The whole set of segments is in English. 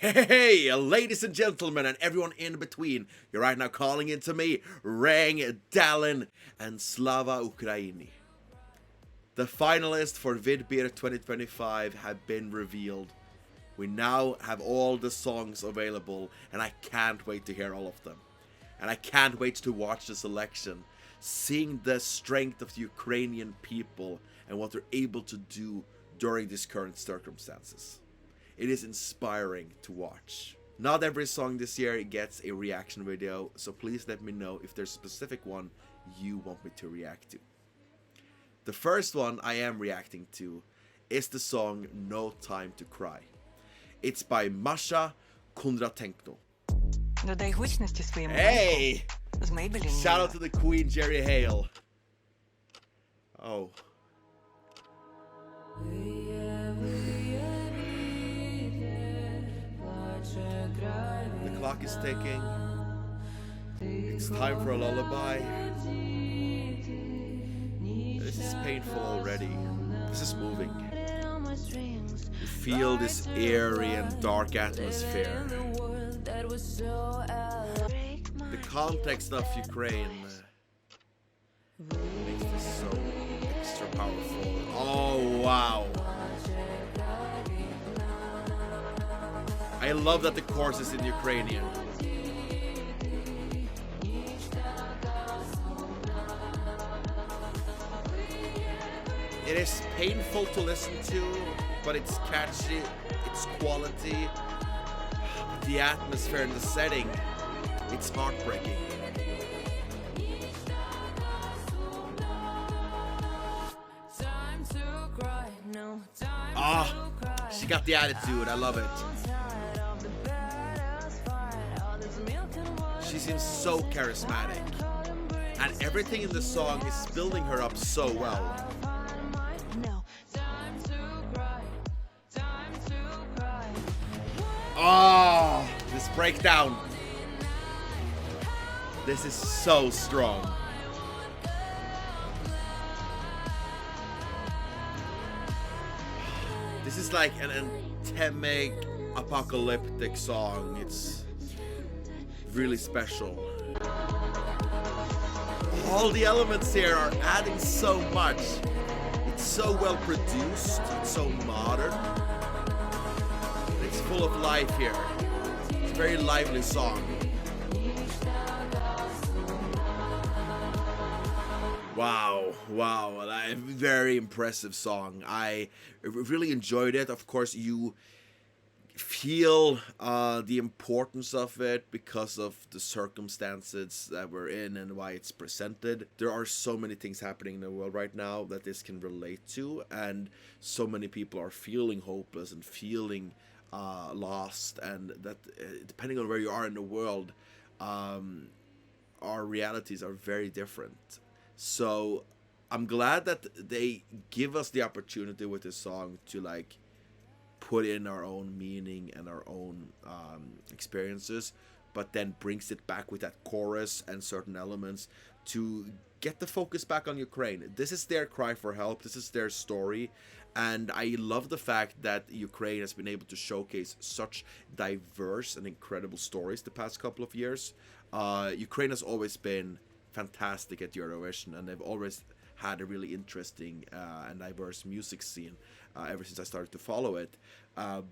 Hey, ladies and gentlemen, and everyone in between, you're right now calling into me, Rang Dallin and Slava Ukraini. The finalists for Vidbir 2025 have been revealed. We now have all the songs available, and I can't wait to hear all of them. And I can't wait to watch the selection, seeing the strength of the Ukrainian people and what they're able to do during these current circumstances. It is inspiring to watch. Not every song this year gets a reaction video, so please let me know if there's a specific one you want me to react to. The first one I am reacting to is the song No Time to Cry. It's by Masha, Kondratenko. Додай гучності своєму Hey! з Maybelline. Shout out to the Queen, Jerry Hale. Oh. The clock is ticking. It's time for a lullaby. This is painful already. This is moving. You feel this eerie and dark atmosphere. The context of Ukraine makes this so extra powerful. Oh, wow. I love that the chorus is in Ukrainian. It is painful to listen to, but it's catchy, it's quality. The atmosphere and the setting, it's heartbreaking. She got the attitude, I love it. She seems so charismatic, and everything in the song is building her up so well. Oh, this breakdown. This is so strong. This is like an anthemic, apocalyptic song. It's really special. All the elements here are adding so much. It's so well produced, it's so modern. It's full of life here. It's a very lively song. Wow, a very impressive song. I really enjoyed it. Of course, you feel the importance of it because of the circumstances that we're in and why it's presented. There are so many things happening in the world right now that this can relate to, and so many people are feeling hopeless and feeling lost, and that depending on where you are in the world, our realities are very different. So I'm glad that they give us the opportunity with this song to like put in our own meaning and our own experiences, but then brings it back with that chorus and certain elements to get the focus back on Ukraine. This is their cry for help. This is their story. And I love the fact that Ukraine has been able to showcase such diverse and incredible stories the past couple of years. Ukraine has always been fantastic at Eurovision, and they've always had a really interesting and diverse music scene ever since I started to follow it.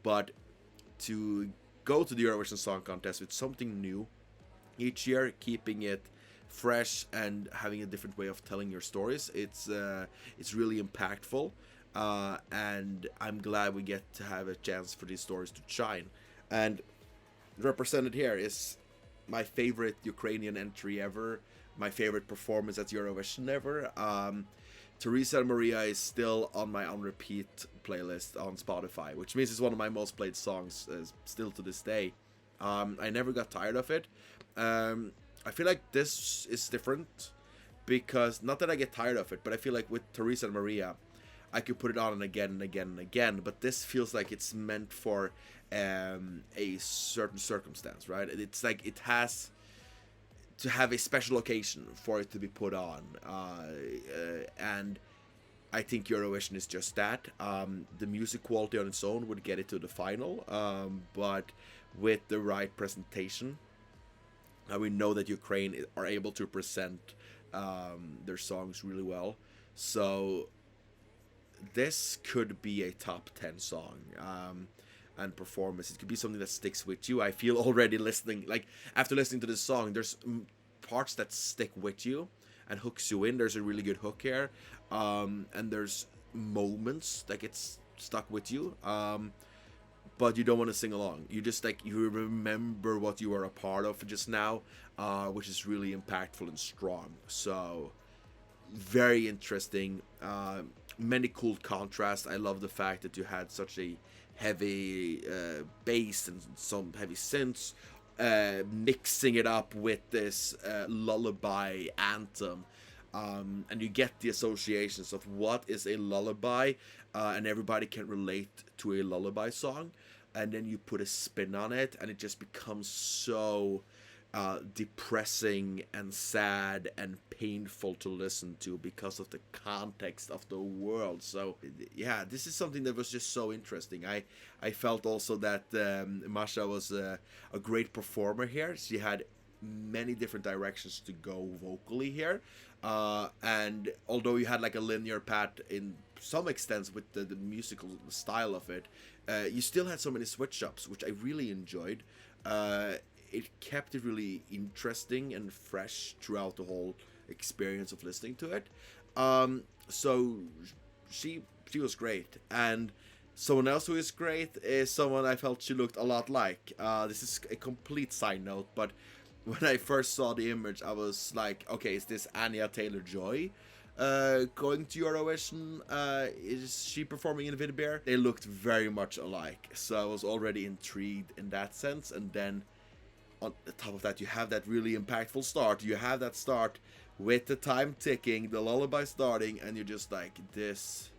But to go to the Eurovision Song Contest with something new each year, keeping it fresh and having a different way of telling your stories, it's really impactful. And I'm glad we get to have a chance for these stories to shine. And represented here is my favorite Ukrainian entry ever, my favorite performance at Eurovision ever. Teresa and Maria is still on my on repeat playlist on Spotify, which means it's one of my most played songs still to this day. I never got tired of it. I feel like this is different because, not that I get tired of it, but I feel like with Teresa and Maria, I could put it on and again and again and again, but this feels like it's meant for a certain circumstance, right? It's like it has to have a special occasion for it to be put on, and I think Eurovision is just that. The music quality on its own would get it to the final, but with the right presentation, we know that Ukraine are able to present their songs really well. So this could be a top 10 song. And performance. It could be something that sticks with you. I feel already listening, like after listening to this song, there's parts that stick with you and hooks you in. There's a really good hook here, and there's moments that gets stuck with you, but you don't want to sing along. You just like you remember what you were a part of just now, which is really impactful and strong. So very interesting. Many cool contrasts. I love the fact that you had such a heavy bass and some heavy synths, mixing it up with this lullaby anthem, and you get the associations of what is a lullaby, and everybody can relate to a lullaby song, and then you put a spin on it and it just becomes so depressing and sad and painful to listen to because of the context of the world. So yeah, this is something that was just so interesting. I felt also that Masha was a great performer here. She had many different directions to go vocally here, and although you had like a linear path in some extent with the musical style of it, you still had so many switch ups, which I really enjoyed. It kept it really interesting and fresh throughout the whole experience of listening to it. So she was great, and someone else who is great is someone I felt she looked a lot like. This is a complete side note, but when I first saw the image, I was like, okay, is this Anya Taylor-Joy going to Eurovision? Is she performing in Vidbir? They looked very much alike, so I was already intrigued in that sense. And then on the top of that, you have that really impactful start. You have that start with the time ticking, the lullaby starting, and you're just like, this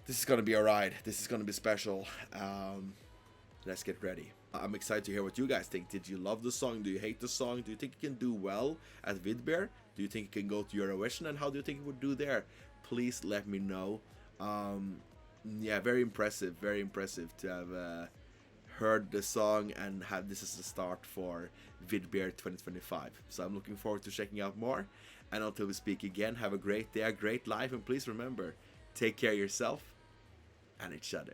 is gonna be a ride. This is gonna be special. Let's get ready. I'm excited to hear what you guys think. Did you love the song? Do you hate the song? Do you think it can do well at Vidbir? Do you think it can go to Eurovision? And how do you think it would do there? Please let me know. Yeah, very impressive to have heard the song and have this as the start for Vidbir 2025. So I'm looking forward to checking out more. And until we speak again, have a great day, a great life, and please remember, take care of yourself and each other.